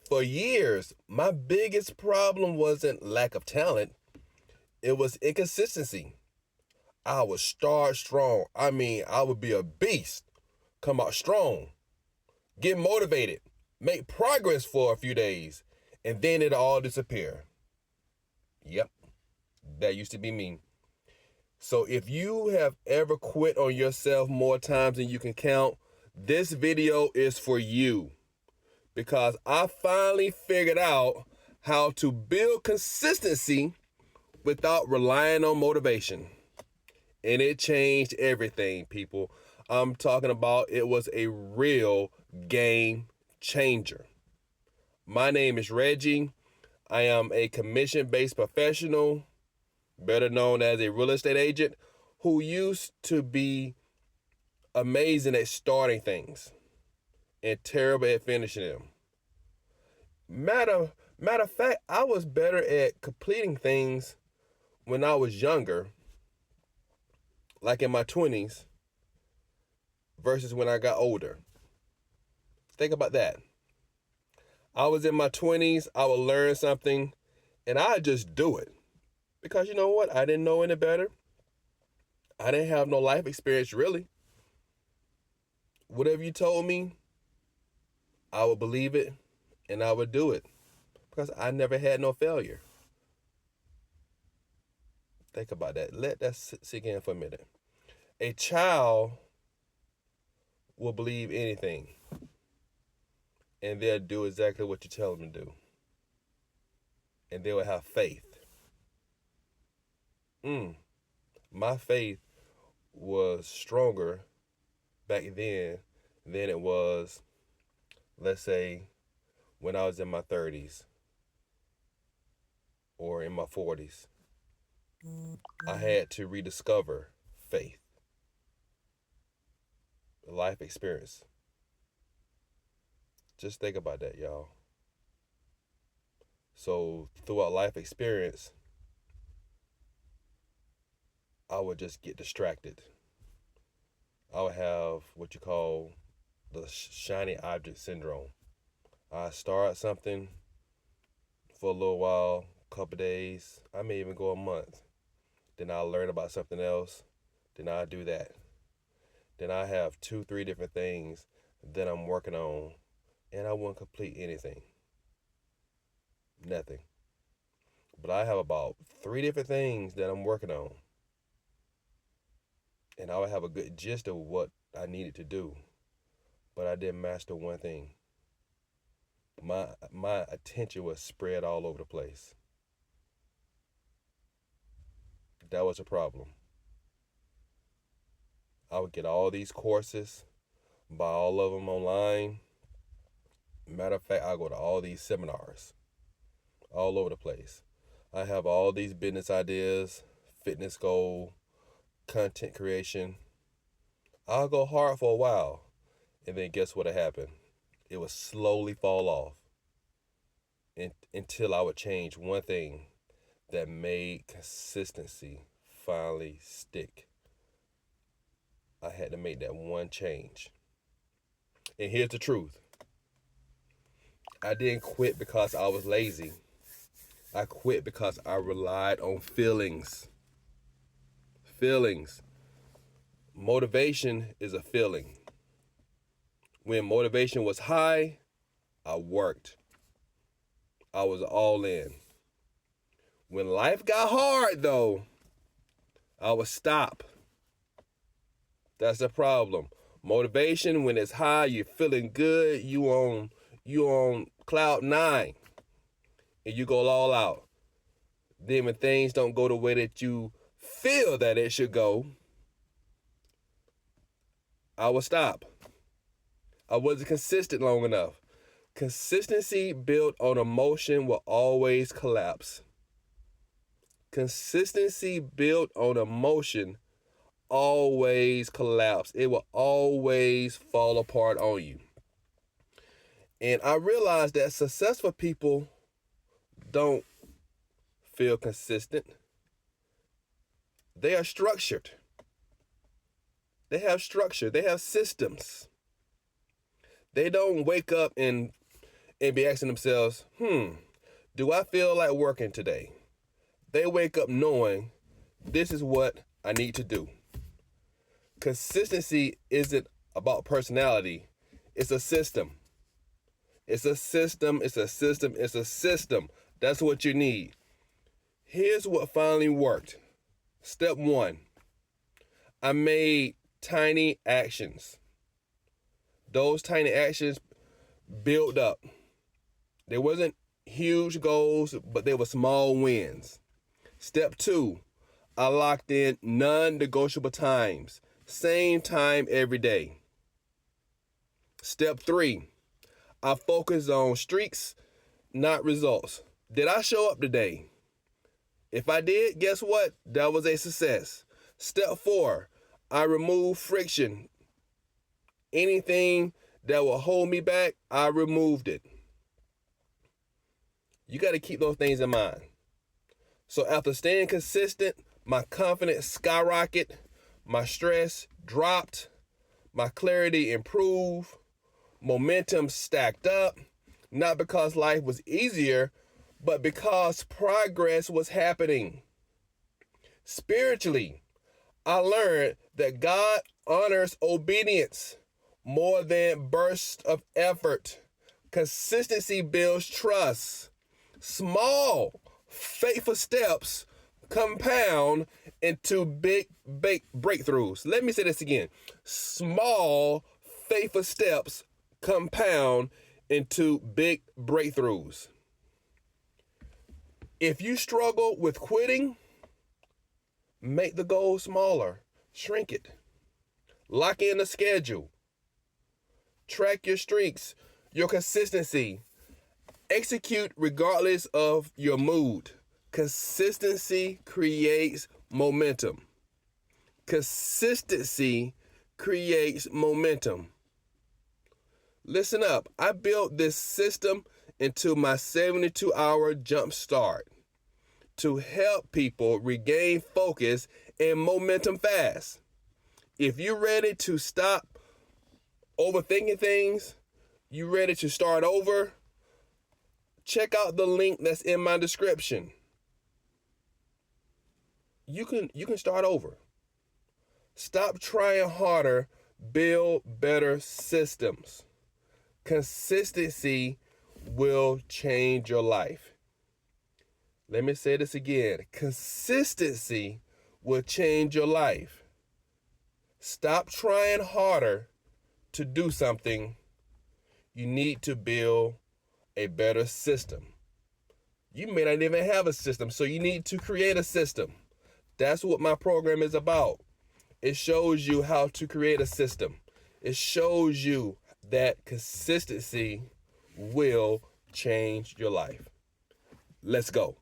For years, my biggest problem wasn't lack of talent, it was inconsistency. I would start strong. I mean, I would be a beast, come out strong, get motivated, make progress for a few days, and then it all disappear. Yep, that used to be me. So if you have ever quit on yourself more times than you can count, this video is for you because I finally figured out how to build consistency without relying on motivation. And it changed everything, people. I'm talking about it was a real game changer. My name is Reggie. I am a commission-based professional, better known as a real estate agent, who used to be amazing at starting things and terrible at finishing them. Matter of fact, I was better at completing things when I was younger, like in my 20s, versus when I got older. Think about that. I was in my 20s, I would learn something, and I'd just do it. Because you know what? I didn't know any better. I didn't have no life experience, really. Whatever you told me, I would believe it, and I would do it. Because I never had no failure. Think about that. Let that sink in for a minute. A child will believe anything, and they'll do exactly what you tell them to do. And they will have faith. My faith was stronger back then than it was, let's say, when I was in my 30s or in my 40s. I had to rediscover faith, life experience. Just think about that, y'all. So throughout life experience, I would just get distracted. I would have what you call the shiny object syndrome. I start something for a little while, a couple days, I may even go a month. Then I'll learn about something else. Then I'll do that. Then I have 2, 3 different things that I'm working on, and I won't complete anything. Nothing. But I have about 3 different things that I'm working on. And I would have a good gist of what I needed to do. But I didn't master one thing. My attention was spread all over the place. That was a problem. I would get all these courses, buy all of them online. Matter of fact, I go to all these seminars all over the place. I have all these business ideas, fitness goal, content creation. I'll go hard for a while, and then guess what happened? It would slowly fall off until I would change one thing that made consistency finally stick. I had to make that one change. And here's the truth. I didn't quit because I was lazy. I quit because I relied on feelings. Feelings. Motivation is a feeling. When motivation was high, I worked. I was all in. When life got hard, though, I would stop. That's the problem. Motivation, when it's high, you're feeling good, you on cloud 9, and you go all out. Then when things don't go the way that you feel that it should go, I would stop. I wasn't consistent long enough. Consistency built on emotion will always collapse. Consistency built on emotion always collapse. It will always fall apart on you. And I realized that successful people don't feel consistent. They are structured. They have structure. They have systems. They don't wake up and and be asking themselves, do I feel like working today? They wake up knowing this is what I need to do. Consistency isn't about personality. It's a system. It's a system. It's a system. It's a system. That's what you need. Here's what finally worked. Step 1. I made tiny actions. Those tiny actions built up. They wasn't huge goals, but they were small wins. Step 2. I locked in non-negotiable times. Same time every day. Step 3. I focused on streaks, not results. Did I show up today? If I did, guess what? That was a success. Step 4. I removed friction. Anything that will hold me back, I removed it. You got to keep those things in mind. So after staying consistent, my confidence skyrocketed, my stress dropped, my clarity improved, momentum stacked up, not because life was easier, but because progress was happening. Spiritually, I learned that God honors obedience more than bursts of effort. Consistency builds trust. Small, faithful steps compound into big breakthroughs. Let me say this again. Small, faithful steps compound into big breakthroughs. If you struggle with quitting, make the goal smaller. Shrink it. Lock in a schedule. Track your streaks, your consistency. Execute regardless of your mood. Consistency creates momentum. Consistency creates momentum. Listen up. I built this system into my 72-hour Jumpstart to help people regain focus and momentum fast. If you're ready to stop overthinking things, you ready to start over, check out the link that's in my description. You can start over. Stop trying harder, build better systems. Consistency will change your life. Let me say this again. Consistency will change your life. Stop trying harder to do something. You need to build a better system. You may not even have a system, so you need to create a system. That's what my program is about. It shows you how to create a system. It shows you that consistency will change your life. Let's go.